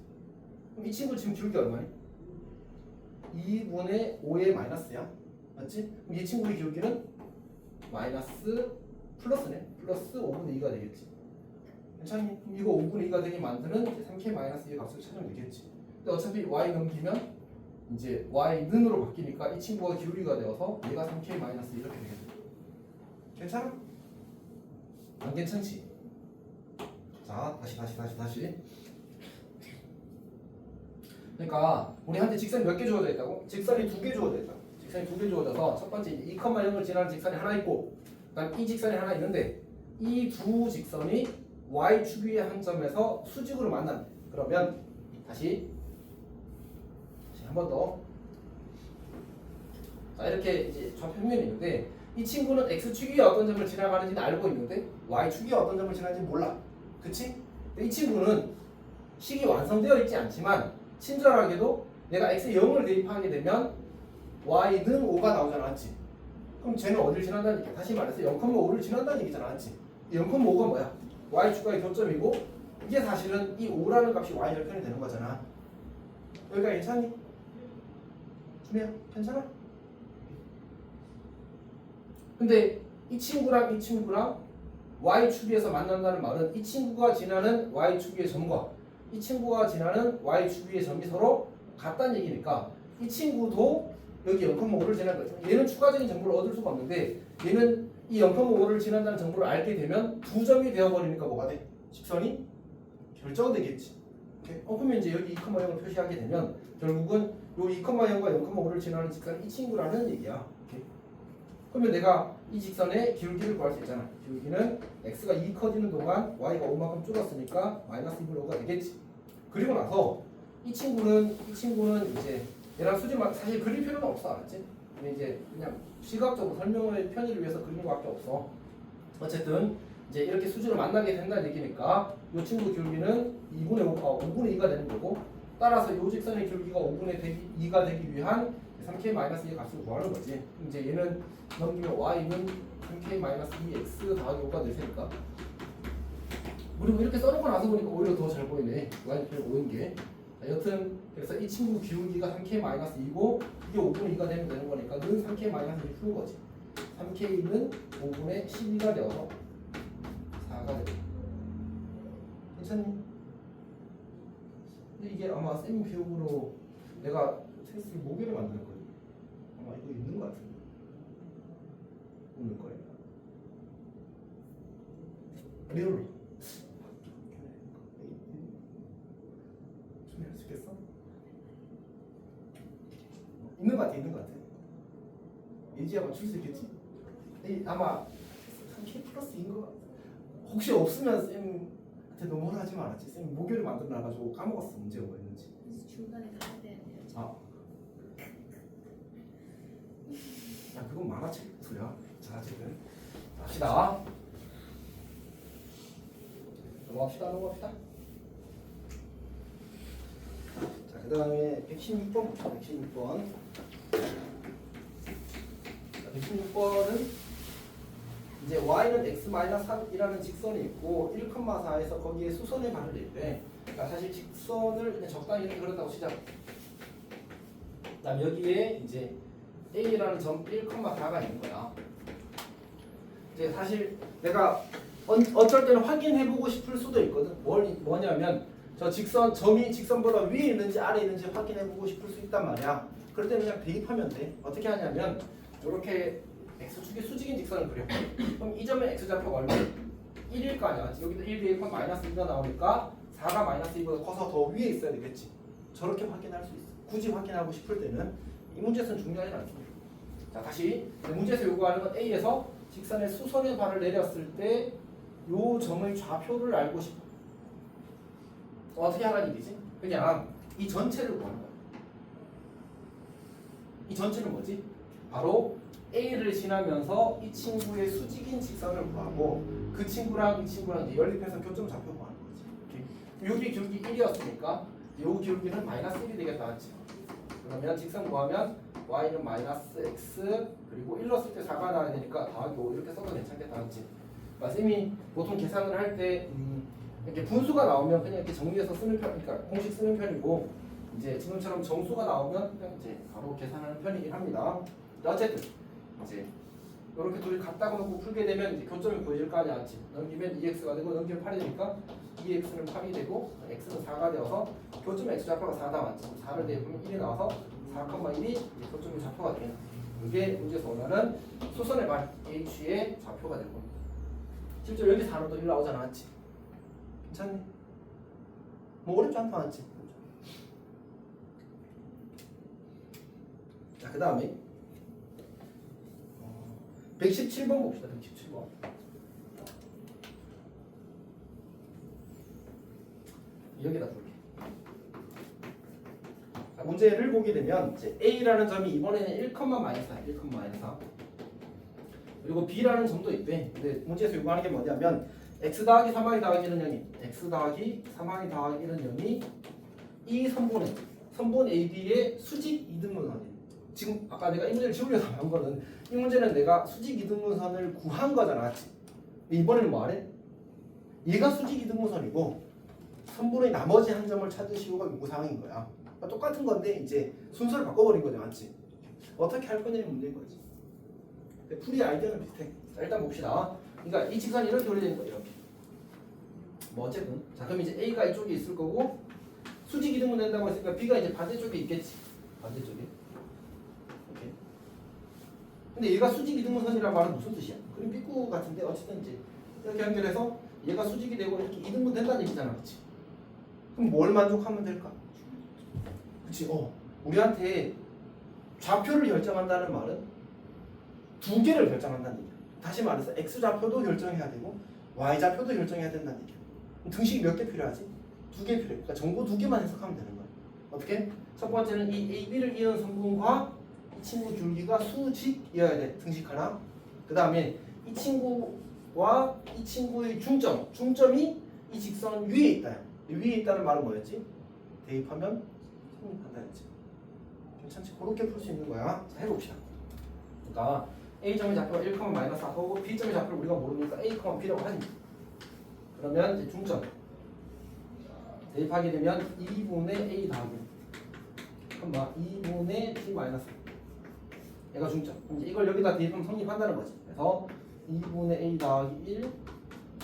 그럼 이 친구 지금 기울기 얼마니? 2분의 5의 마이너스야, 맞지? 그럼 이 친구의 기울기는 마이너스 플러스네. 플러스 5분의 2가 되겠지. 괜찮니? 그럼 이거 5분의 2가 되게 만드는 3k-2의 값을 찾으면 되겠지. 근데 어차피 y 넘기면 이제 y는으로 바뀌니까 이 친구가 기울기가 되어서 얘가 3k- 이렇게 되겠죠. 괜찮아? 안 괜찮지? 자, 다시. 그러니까 우리한테 직선이 몇 개 주어져 있다고? 직선이 2개 주어져 있다. 직선이 2개 주어져서 첫 번째 2,0을 지나는 직선이 하나 있고, 그다음 이 직선이 하나 있는데 이 두 직선이 y축 위의 한 점에서 수직으로 만난대. 그러면 다시 한 번 더. 자, 이렇게 이제 좌표면이 있는데 이 친구는 x축이 어떤 점을 지나가는지는 알고 있는데 y축이 어떤 점을 지나가는지 몰라. 그치? 근데 이 친구는 식이 완성되어 있지 않지만 친절하게도 내가 x 0을 대입하게 되면 y는 5가 나오잖아. 맞지? 그럼 쟤는 어딜 지난다는 얘기야? 다시 말해서 0,5를 지난다는 얘기잖아. 맞지? 0,5가 뭐야? y축과의 교점이고 이게 사실은 이 5라는 값이 y 절편이 되는 거잖아. 여기가 괜찮니? 준혜야 괜찮아? 근데 이 친구랑 y축에서 만난다는 말은 이 친구가 지나는 y축의 점과 이 친구가 지나는 y축의 점이 서로 같다는 얘기니까 이 친구도 여기 0,5를 지난다. 얘는 추가적인 정보를 얻을 수가 없는데 얘는 이 0,5를 지난다는 정보를 알게 되면 두 점이 되어버리니까 뭐가 돼? 직선이 결정되겠지. 오케이? 그러면 이제 여기 2,0을 표시하게 되면 결국은 요 2,0과 0,5를 지나는 직선이 이 친구라는 얘기야. 오케이? 그러면 내가 이 직선의 기울기를 구할 수 있잖아. 기울기는 x가 2 커지는 동안 y가 5만큼 줄었으니까 마이너스 2분의 5가 되겠지. 그리고 나서 이 친구는 이제 얘랑 수지만 사실 그릴 필요는 없어. 알았지? 근데 이제 그냥 시각적으로 설명의 편의를 위해서 그리는 것밖에 없어. 어쨌든 이제 이렇게 수지로 만나게 된다는 얘기니까 이 친구 기울기는 5분의 2가 되는 거고 따라서 이 직선의 기울기가 5분의 2가 되기 위한 3k-2의 값을 구하는 거지. 이제 얘는 넘기면 y는 3k-2x 더하기 5가 될 테니까. 그리고 이렇게 써놓고 나서 보니까 오히려 더 잘 보이네. y는 5인 게. 자, 여튼 그래서 이 친구 기울기가 3k-2이고 이게 5분의 2가 되면 되는 거니까 는 3k-2를 푸는 거지. 3k는 5분의 12가 되어서 4가 되고. 괜찮니? 근데 이게 아마 쌤 기억으로 내가 테스트 모델을 만들 거예요. 아마 이거 있는 것 같은데. 없는 거예요. 리얼로. 준비할 수 있겠어? 있는 것 같아, 있는 것 같아. 예지야 맞출 수 있겠지? 아마 3K 플러스인 것 같아. 혹시 없으면 쌤한테 너무 하지 말았지. 쌤 모델을 만들어 놔가지고 까먹었어. 문제가 뭐였는지. 그래서 중간에 가야 돼요. 아. 야, 그건 만화책 투야. 자, 어쨌든 갑시다. 넘어갑시다. 자, 그 다음에 116번 봅시다. 116번. 자, 116번은 이제 y는 x-3이라는 직선이 있고 1,4에서 거기에 수선의 반을 낼때 그러니까 사실 직선을 그냥 적당히 이렇게 그렸다고 치자. 그다음 여기에 이제 a라는 점 1,4가 있는 거야. 이제 사실 내가 어쩔 때는 확인해보고 싶을 수도 있거든. 뭐냐면 저 점이 직선보다 위에 있는지 아래에 있는지 확인해보고 싶을 수 있단 말이야. 그럴 때는 그냥 대입하면 돼. 어떻게 하냐면 이렇게 x축의 수직인 직선을 그려. 그럼 이 점의 x좌표가 얼마? 1일 거 아니야. 여기도 1 대입하면 마이너스 2가 나오니까 4가 마이너스 2보다 커서 더 위에 있어야 되겠지. 저렇게 확인할 수 있어. 굳이 확인하고 싶을 때는 이 문제에서는 중요하지 않습니다. 자, 다시 문제에서 요구하는 건 A에서 직선의 수선의 발을 내렸을 때 요 점의 좌표를 알고 싶어. 어떻게 하라는 얘기지? 그냥 이 전체를 구하는 거야. 이 전체는 뭐지? 바로 A를 지나면서 이 친구의 수직인 직선을 구하고 그 친구랑 이 친구랑 이제 연립해서 교점 좌표 구하는 거지. 여기 기울기 1이었으니까 요 기울기는 마이너스 1이 되겠다. 맞지? 그러면 직선 구하면 y는 마이너스 x 그리고 1 넣었을 때 4가 나와야 되니까 더하기 5 이렇게 써도 괜찮겠다. 맞지? 그러니까 쌤이 보통 계산을 할 때 이렇게 분수가 나오면 그냥 이렇게 정리해서 쓰는 편, 그러니까 공식 쓰는 편이고 이제 지금처럼 정수가 나오면 그냥 이제 바로 계산하는 편이긴 합니다. 어쨌든 이제 이렇게 둘이 같다고 놓고 풀게 되면 이제 교점이 보여질 거 아니야. 맞지? 넘기면 2x가 되고 넘기면 8이 되니까 2x는 8이 되고 x는 4가 되어서 교점 x좌표가 4다 맞죠? 4를 대입하면 1이 나와서 4,1이 교점의 좌표가 되는 이게 문제에서 원하는 수선의 발 h의 좌표가 되고 실제로 여기 4는 또 1 나오잖아. 맞지? 괜찮니? 뭐 어렵지 않다. 맞지? 자, 그 다음에 117번 봅시다. 117번. 여기다 볼게. 자, 문제를 보게 되면 이제 A라는 점이 이번에는 1,-4, 1,-4. 그리고 b라는 점도 있대. 근데 문제에서 요구하는 게 뭐냐면 x 더하기 3y 더하기 1은 0이 x 더하기 3y 더하기 1은 0이 이 선분 AB의 수직 이등분선이. 지금 아까 내가 이 문제를 지우려고 한 거는 이 문제는 내가 수직 이등분선을 구한 거잖아, 맞지? 근데 이번에는 뭐 하래? 얘가 수직 이등분선이고 선분의 나머지 한 점을 찾으시오가 요구사항인 거야. 그러니까 똑같은 건데 이제 순서를 바꿔버린 거죠, 맞지? 어떻게 할 거냐는 문제인 거지. 근데 풀이 아이디어는 비슷해. 자, 일단 봅시다. 그러니까 이 직선이 이렇게 올려진 거야, 이렇게. 뭐 어쨌든 자 그럼 이제 A가 이쪽에 있을 거고 수직 이등분 된다고 했으니까 B가 이제 반대쪽에 있겠지. 반대쪽에. 이렇게. 근데 얘가 수직 이등분선이란 말은 무슨 뜻이야? 그림 삐꾸 같은데 어쨌든 이제 이렇게 연결해서 얘가 수직이 되고 이렇게 이등분 된다는 얘기잖아, 그렇지? 그럼 뭘 만족하면 될까? 그렇지. 우리한테 좌표를 결정한다는 말은 두 개를 결정한다는 얘기야. 다시 말해서 x 좌표도 결정해야 되고 y 좌표도 결정해야 된다는 얘기야. 등식이 몇 개 필요하지? 두 개 필요해. 그러니까 정보 두 개만 해석하면 되는 거야. 어떻게? 첫 번째는 이 AB를 이은 선분과 이 친구 줄기가 수직이어야 돼. 등식 하나. 그 다음에 이 친구와 이 친구의 중점이 이 직선 위에 있다. 위에 있다는 말은 뭐였지? 대입하면 성립한다 했지. 괜찮지? 그렇게 풀 수 있는 거야. 자, 해봅시다. 그러니까 A점의 좌표가 1,-4고 B점의 좌표를 우리가 모르니까 A, B라고 하지. 그러면 이제 중점 대입하게 되면 2분의 A 더하기 2분의 P 마이너스 얘가 중점. 이제 이걸 여기다 대입하면 성립한다는 거지. 그래서 2분의 A 더하기 1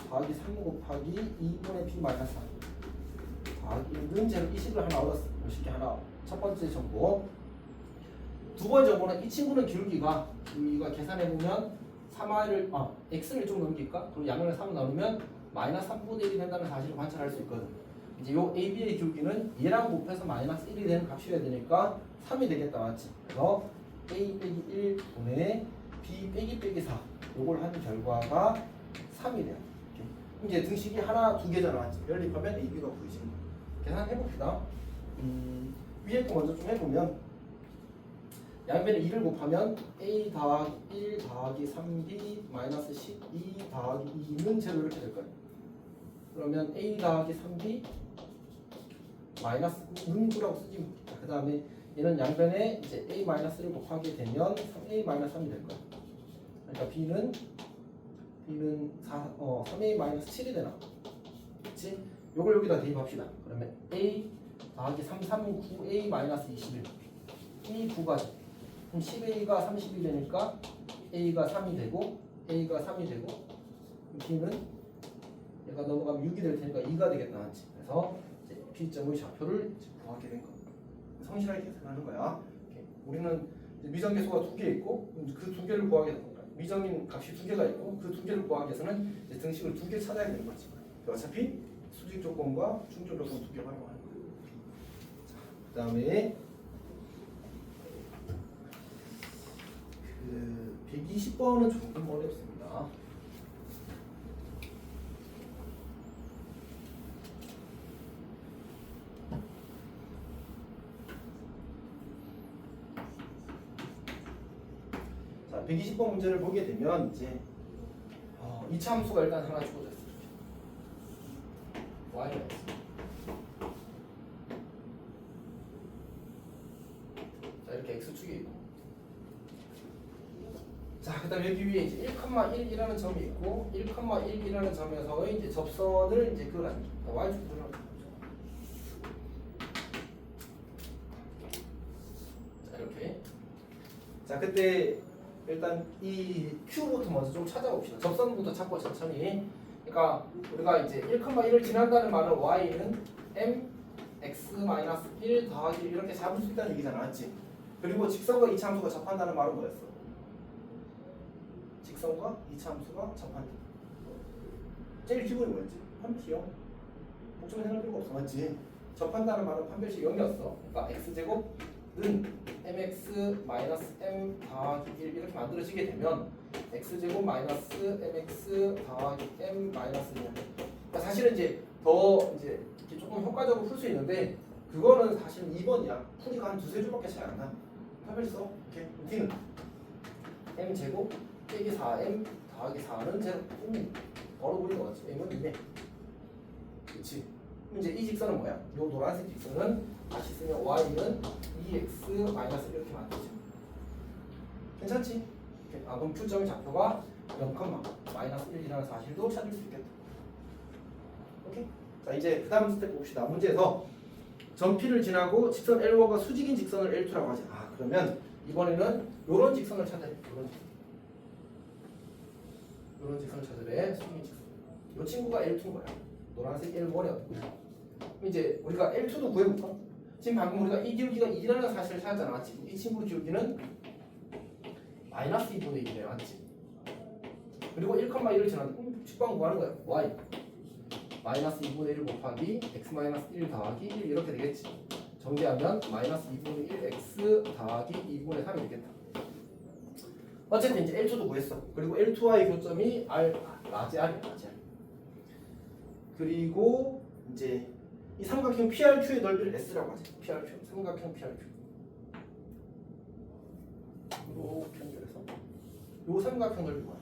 더하기 3 곱하기 2분의 P 마이너스 4 더하기 1은 제로 이 식을 하나 얻었어. 이 식이 하나 첫 번째 정보. 두 번째 정보는 이 친구는 기울기가 계산해보면 3y를 x를 좀 넘길까? 그리고 양면을 3을 나누면 마이너스 3분의 1이 된다는 사실을 관찰할 수 있거든. 이제 요 AB의 기울기는 얘랑 곱해서 마이너스 1이 되는 값이어야 되니까 3이 되겠다, 맞지? 그래서 A 빼기 1분의 B 빼기 4 요걸 한 결과가 3이 돼요. 이렇게. 이제 등식이 하나, 두 개잖아, 맞지? 연립하면 AB가 보이지. 계산해봅시다. 위에 거 먼저 좀 해보면 양변에 2를 곱하면 A 더하기 1 더하기 3B 마이너스 12 더하기 2는 제로 이렇게 될 거예요. 그러면 A 더하기 3B 마이너스 는 9라고 쓰지. 그 다음에 얘는 양변에 이제 A 마이너스를 곱하게 되면 3A 마이너스 3이 될 거야. 그러니까 B는 3A 마이너스 7이 되나? 그렇지? 요걸 여기다 대입합시다. 그러면 A 더하기 3, 3은 9A 마이너스 21 이 9가 그럼 10A가 30이 되니까 A가 3이 되고 A가 3이 되고 B는 얘가 넘어가면 6이 될 테니까 2가 되겠다, 맞지? 그래서 이제 B점의 좌표를 구하게 된 겁니다. 성실하게 계산하는 거야. 이렇게. 우리는 미정계수가 두 개 있고 그 두 개를 구하게 되는 거야. 미정인 값이 두 개가 있고 그 두 개를 구하기 위해서는 이제 등식을 두 개 찾아야 되는 거지. 어차피 수직 조건과 중점 조건 두 개 활용하는 거야. 그 다음에 120번은 조금 어렵습니다. 자, 120번 문제를 보게 되면 이제 이차 함수가 일단 하나 주어져 있어요. y가 있어. 자, 이렇게 x축이 있고. 자, 그다음 여기 위에 이제 1,1이라는 점이 있고 1,1이라는 점에서의 이제 접선을 이제 그걸 y축 들어가는 거죠. 자, 이렇게. 자, 그때 일단 이 q부터 먼저 좀 찾아봅시다. 접선부터 찾고 천천히. 그러니까 우리가 이제 1,1을 지난다는 말은 y는 mx-1 더하기 이렇게 잡을 수 있다는 얘기잖아, 맞지? 그리고 직선과 이차함수가 접한다는 말은 뭐였어? 직선과 이차함수가 접한다. 제일 기본이 뭐였지? 판별식 0. 복잡히 생각할 필요가 없어, 맞지? 접한다는 말은 판별식 0이었어. 그러니까 x제곱은 mx-m 더하기 1 이렇게 만들어지게 되면 x제곱 마이너스 mx 더하기 m 마이너스 1. 그러니까 사실은 이제 더 이제 이렇게 조금 효과적으로 풀 수 있는데 그거는 사실 2번이야. 풀이가 한 두세 줄밖에 차이 안 나. 판별식 써. 이렇게. d는 m제곱 빼기 4m 더하기 4는 제로. 바로 보이는 거 같지? m은 2네. 그렇지? 그럼 이제 이 직선은 뭐야? 요 노란색 직선은 다시 쓰면 y는 2x 마이너스 이렇게 만들죠. 괜찮지? 아 그럼 Q점의 좌표가 0, 마이너스 1이라는 사실도 찾을 수 있겠다. 오케이? 자 이제 그 다음 스텝 봅시다. 문제에서 점P를 지나고 직선 L1과 수직인 직선을 L2라고 하지. 아 그러면 이번에는 요런 직선을 찾아야 돼. 요런 직선을 찾으래. 수직인 직선. 요 친구가 L2인 거야. 노란색 L1이 어떻게? 그럼 이제 우리가 L2도 구해볼까? 지금 방금 우리가 이 기울기가 1이라는 사실을 찾았잖아. 맞지? 이 친구 기울기는 마이너스 2분의 1이네. 맞지? 그리고 1,1을 지나면 직방 구하는 거야. y 마이너스 2분의 1 곱하기 x 마이너스 1 더하기 1 이렇게 되겠지. 정리하면 마이너스 2분의 1 x 더하기 2분의 3이 되겠다. 어쨌든 이제 L2도 구했어. 그리고 L2와의 교점이 R, 라지 R이야. 라지 R. 그리고 이제 이 삼각형 PRQ의 넓이를 S라고 하지. PRQ. 삼각형 PRQ. 이렇게 연결해서 요 삼각형 넓이 뭐야?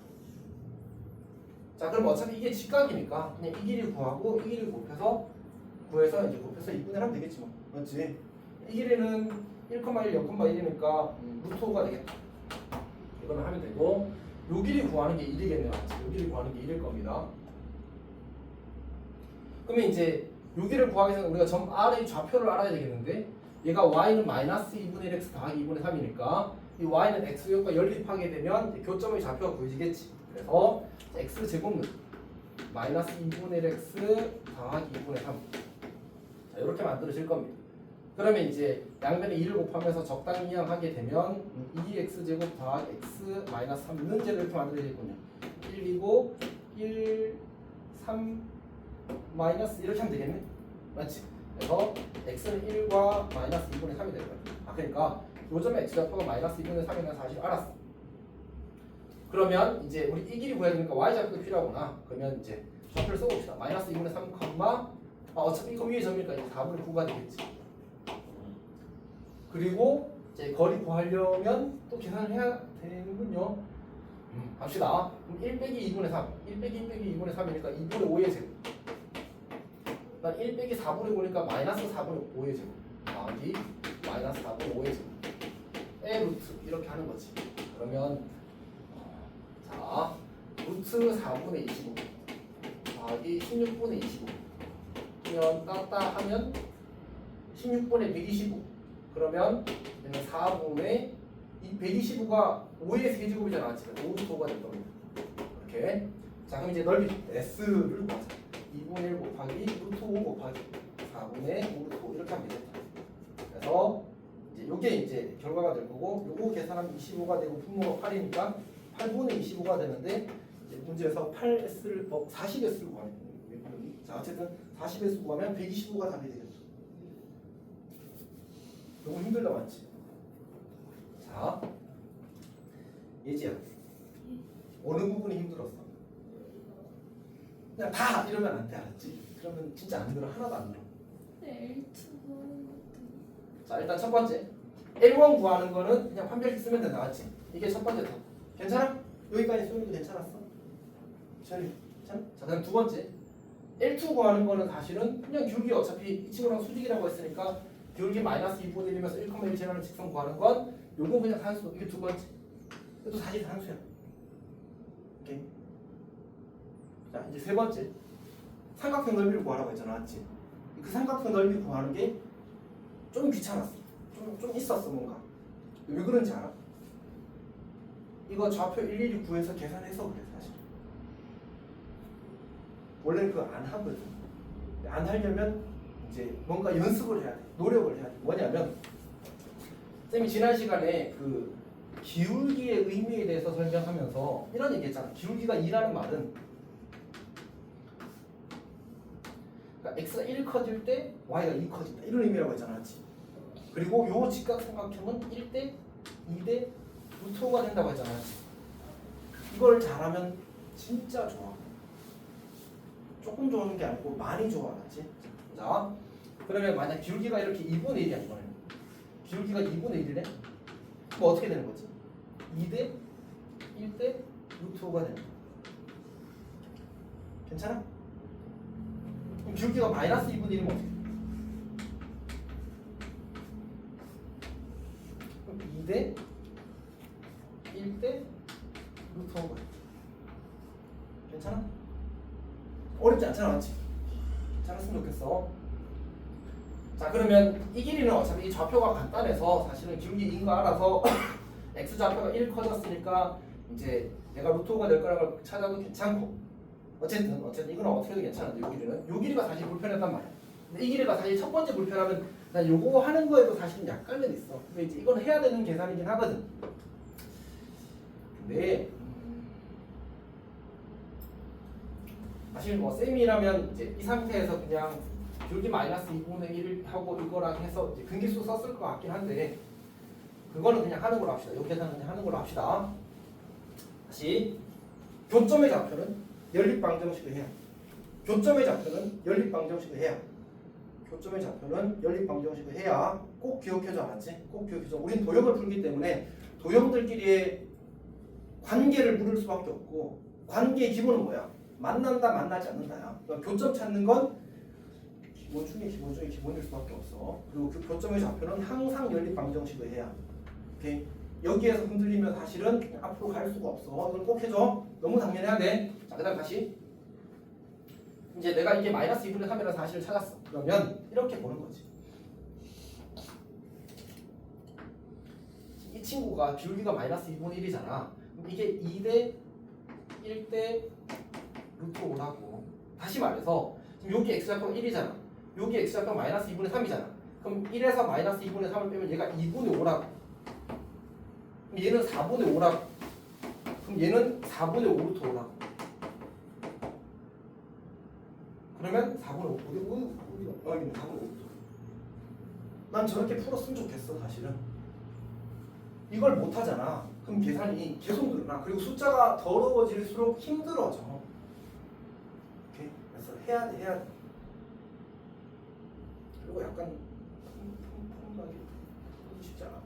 자 그럼 어차피 이게 직각이니까 그냥 이 길이 구하고 이 길이 곱해서 이제 곱해서 2분의 1 하면 되겠지 뭐. 맞지? 이 길이는 1,1, 0,1이니까 루트 5가 되겠다. 이거는 하면 되고 요 길이 구하는 게 1이겠네요. 맞지? 요 길이 구하는 게 1일 겁니다. 그러면 이제 요 길을 구하기 위해서는 우리가 점 R의 좌표를 알아야 되겠는데 얘가 y는 마이너스 2분의 1x 더하기 2분의 3이니까 이 y는 x역과 연립하게 되면 교점의 좌표가 구해지겠지. 그래서 x 제곱은 마이너스 2분의 1x 더하기 2분의 3. 자, 이렇게 만들어질 겁니다. 그러면 이제 양변에 2를 곱하면서 적당히 이항하게 되면 2x 제곱 더하기 x 마이너스 3는 제로 이렇게 만들어지겠군요. 1이고 1, 3 마이너스 이렇게 하면 되겠네. 맞지? 그래서 x는 1과 마이너스 2분의 3이 될 거야. 아 그러니까 요점의 x좌표가 마이너스 2분의 3이라는 사실을 알았어. 그러면 이제 우리 이 길이 구해야 되니까 y좌표도 필요하구나. 그러면 이제 좌표를 써봅시다. 마이너스 2분의 3, 어차피 이거 위에 점이니까 이제 4분의 9가 되겠지. 그리고 이제 거리 구하려면 또 계산을 해야 되는군요. 갑시다. 그럼 1 빼기 2분의 3, 1 빼기 1 빼기 2분의 3이니까 2분의 5의 제곱. 난 1 빼기 4분의 5니까 마이너스 4분의 5의 제곱. 더하기 마이너스 4분의 5의 제곱. 의 루트 이렇게 하는 거지. 그러면 자 루트 4분의 25 더하기 16분의 25 그러면 땄다 하면 16분의 125 그러면 얘는 4분의 이 125가 5의 세제곱이잖아. 지금 5루트 5가 될 겁니다. 이렇게. 자 그럼 이제 넓이 S를 구하자. 2분의 1 곱하기 루트 5 곱하기 4분의 5루트 5 이렇게 하면 되겠다. 그래서 이제 요게 이제 결과가 될 거고 요거 계산하면 25가 되고 분모가 8이니까 8분의 25가 되는데 이제 문제에서 8S를 40S를 구하는 거예요. 자 어쨌든 40S 구하면 125가 답이 되겠죠. 너무 힘들다 맞지? 자 예지야 어느 부분이 힘들었어? 그냥 다 이러면 안 돼 알았지? 그러면 진짜 안 늘어 하나도 안 늘어. L2 자 일단 첫 번째 L1 구하는 거는 그냥 판별식 쓰면 된다 맞지? 이게 첫 번째 답. 괜찮아? 여기까지 소리도 괜찮았어? 괜찮아? 자 그럼 두 번째 L2 구하는 거는 사실은 그냥 기울기 어차피 이 친구랑 수직이라고 했으니까 기울기 마이너스 2분의 1이면서 1,1 지나는 직선 구하는 건 요건 그냥 산수. 이게 두 번째. 이것도 사실 산수야. 오케이. 자 이제 세 번째 삼각형 넓이를 구하라고 했잖아 맞지? 그 삼각형 넓이 구하는 게 좀 귀찮았어. 좀 있었어 뭔가. 왜 그런지 알아? 이거 좌표 일일이 구해서 계산해서 그래 사실. 원래는 그거 안 하거든. 안 하려면 이제 뭔가 연습을 해야 돼. 노력을 해야 돼. 뭐냐면 쌤이 지난 시간에 그 기울기의 의미에 대해서 설명하면서 이런 얘기 했잖아. 기울기가 2라는 말은 그러니까 x가 1 커질 때 y가 2 커진다. 이런 의미라고 했잖아. 맞지? 그리고 요 직각삼각형은 1대 2대 루트 5가 된다고 했잖아. 맞지? 이걸 잘하면 진짜 좋아. 조금 좋은 게 아니고 많이 좋아. 맞지? 자, 그러면 만약 기울기가 이렇게 2분의 1이야 이번에는. 기울기가 2분의 1이래? 그럼 어떻게 되는 거지? 2대 1대 루트 5가 됩니다. 괜찮아? 그럼 기울기가 마이너스 2분의 1이면 어떻게 돼? 그럼 2대 1대 루트 5가 돼. 괜찮아? 어렵지 않잖아, 맞지? 괜찮았으면 좋겠어. 자, 그러면 이 길이는 어차피 이 좌표가 간단해서 사실은 기울기인 거 알아서 x 좌표가 1 커졌으니까 이제 내가 루트 5가 될 거라는 걸 찾아도 괜찮고 어쨌든 이거는 어떻게 해도 괜찮은데 요 길이가 사실 불편했단 말이야. 근데 이 길이가 사실 첫 번째 불편하면 난 요거 하는 거에도 사실 약간은 있어. 근데 이제 이건 해야 되는 계산이긴 하거든. 근데 사실 뭐 쌤이라면 이제 이 상태에서 그냥 기울기 마이너스 2분의 1 하고 이거랑 해서 이제 근기수 썼을 것 같긴 한데 그거는 그냥 하는 걸로 합시다. 요 계산은 그냥 하는 걸로 합시다. 다시 교점의 좌표는 연립방정식을 해야. 교점의 좌표는 연립방정식을 해야. 교점의 좌표는 연립방정식을 해야. 꼭 기억해줘, 알았지? 꼭 기억해줘. 우린 도형을 풀기 때문에 도형들끼리의 관계를 물을 수밖에 없고 관계의 기본은 뭐야? 만난다, 만나지 않는다야. 그러니까 교점 찾는 건 기본 중에 기본일 수밖에 없어. 그리고 그 교점의 좌표는 항상 연립방정식을 해야. 오케이? 여기에서 흔들리면 사실은 앞으로 갈 수가 없어. 이걸 꼭 해줘. 너무 당연해야 돼. 자, 그 다음 다시. 이제 내가 이게 마이너스 2분의 3이라는 사실을 찾았어. 그러면 이렇게 보는 거지. 이 친구가 기울기가 마이너스 2분의 1이잖아. 이게 2대 1대 루트 5라고. 다시 말해서 지금 여기 x좌표가 1이잖아. 여기 x좌표가 마이너스 2분의 3이잖아. 그럼 1에서 마이너스 2분의 3을 빼면 얘가 2분의 5라고. 그럼 얘는 4분의 5라고. 그럼 얘는 4분의 5 루트 5라고. 그러면 4분의 5. 어디가? 여기는 4분의 5. 난 저렇게 풀었으면 좋겠어, 사실은. 이걸 못하잖아. 그럼 계산이 계속 늘어나. 그리고 숫자가 더러워질수록 힘들어져. 오케이? 그래서 해야 돼. 그리고 약간 푸른하게 쉽지 않아.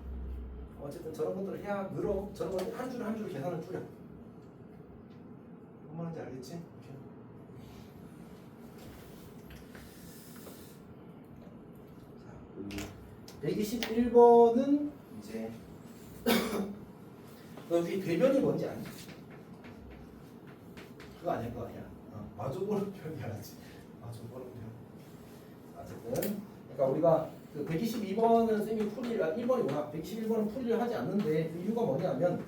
어쨌든 저런 것들을 해야 늘어. 저런 것들 한 줄 한 줄 계산을 줄여. 뭔 말인지 알겠지? 오케이. 자, 121번은 이제 너 여기 대변이 뭔지 아니? 그거 아닐 거 아니야? 마주보는 편이 알았지. 마주보는 편. 어쨌든 그러니까 우리가 그 122번은 쌤이 풀이를 1번이구나. 121번은 풀이를 하지 않는데 그 이유가 뭐냐면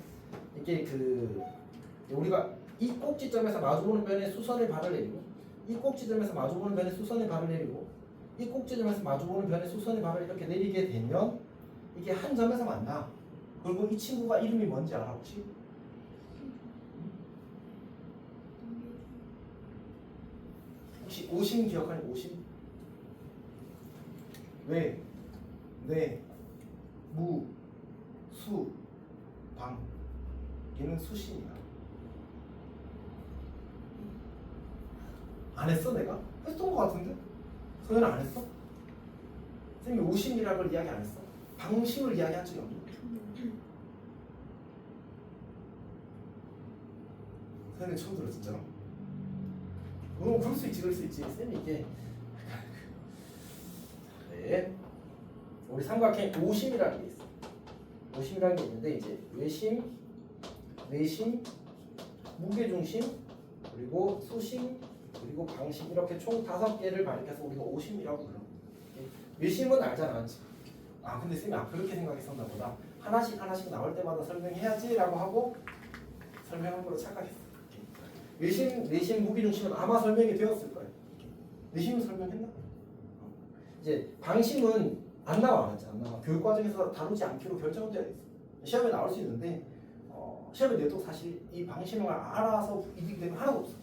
이게 그 우리가 이 꼭지점에서 마주보는 변에 수선의 발을 내리고 이 꼭지점에서 마주보는 변에 수선의 발을 내리고 이 꼭지점에서 마주보는 변에 수선의 발을 이렇게 내리게 되면 이게 한 점에서 만나. 그리고 이 친구가 이름이 뭔지 알아 혹시? 혹시 오심 기억하니? 오심? 왜? 네? 무? 수? 방? 얘는 수심이야. 안 했어 내가? 했던 거 같은데? 소연아 안 했어? 선생님이 오심이라는 걸 이야기 안 했어? 방심을 이야기한 적이 없는 거야. 선생님 처음 들어 진짜로? 그럴 수 있지. 쌤이 이게 네. 우리 삼각형 오심이라는 게 있어. 오심이라는 게 있는데 이제 외심, 내심, 무게중심, 그리고 수심, 그리고 방심 이렇게 총 5개를 가리켜서 우리가 오심이라고 불러. 외심은 알잖아, 그렇지? 근데 쌤이 그렇게 생각했었나 보다. 하나씩 나올 때마다 설명해야지라고 하고 설명한 거로 착각했어. 외심, 내심, 무게중심은 아마 설명이 되었을 거예요. 내심은 설명했나? 이제 방심은 안 나와. 교육과정에서 다루지 않기로 결정되어 있어. 시험에 나올 수 있는데 시험에 내도 사실 이 방심을 알아서 이득이 되면 하나도 없어.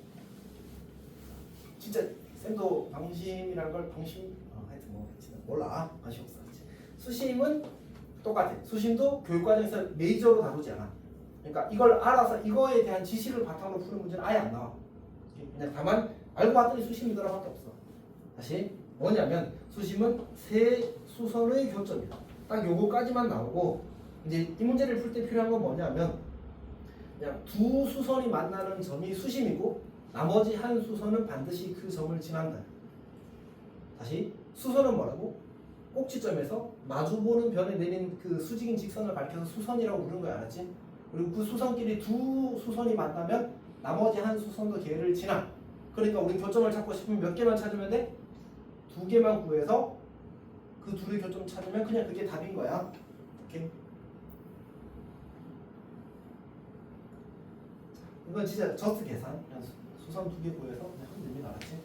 진짜 쌤도 방심이라는 걸 하여튼 뭐 몰라. 관심 없어. 수심은 똑같아. 수심도 교육과정에서 메이저로 다루지 않아. 그러니까 이걸 알아서 이거에 대한 지식을 바탕으로 푸는 문제는 아예 안 나와. 그냥 다만 알고 봤더니 수심이더라밖에 없어. 다시 뭐냐면 수심은 세 수선의 교점이다. 딱 요거까지만 나오고 이제 이 문제를 풀 때 필요한 건 뭐냐면 그냥 두 수선이 만나는 점이 수심이고 나머지 한 수선은 반드시 그 점을 지난다. 다시 수선은 뭐라고? 꼭지점에서 마주보는 변에 내린 그 수직인 직선을 밝혀서 수선이라고 부르는 거야. 알았지? 그리고 그 수선끼리 두 수선이 만나면 나머지 한 수선도 걔를 지나. 그러니까 우리 교점을 찾고 싶으면 몇 개만 찾으면 돼? 두 개만 구해서 그 둘의 교점 찾으면 그냥 그게 답인 거야. 오케이? 이건 진짜 저스트 계산. 그냥 수선 두 개 구해서 그냥 하면 됩니다. 알았지?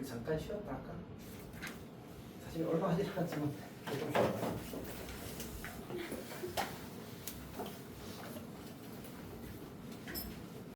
잠깐 쉬었다 할까? 사실 얼마 하지 않았지만 좀 쉬었다.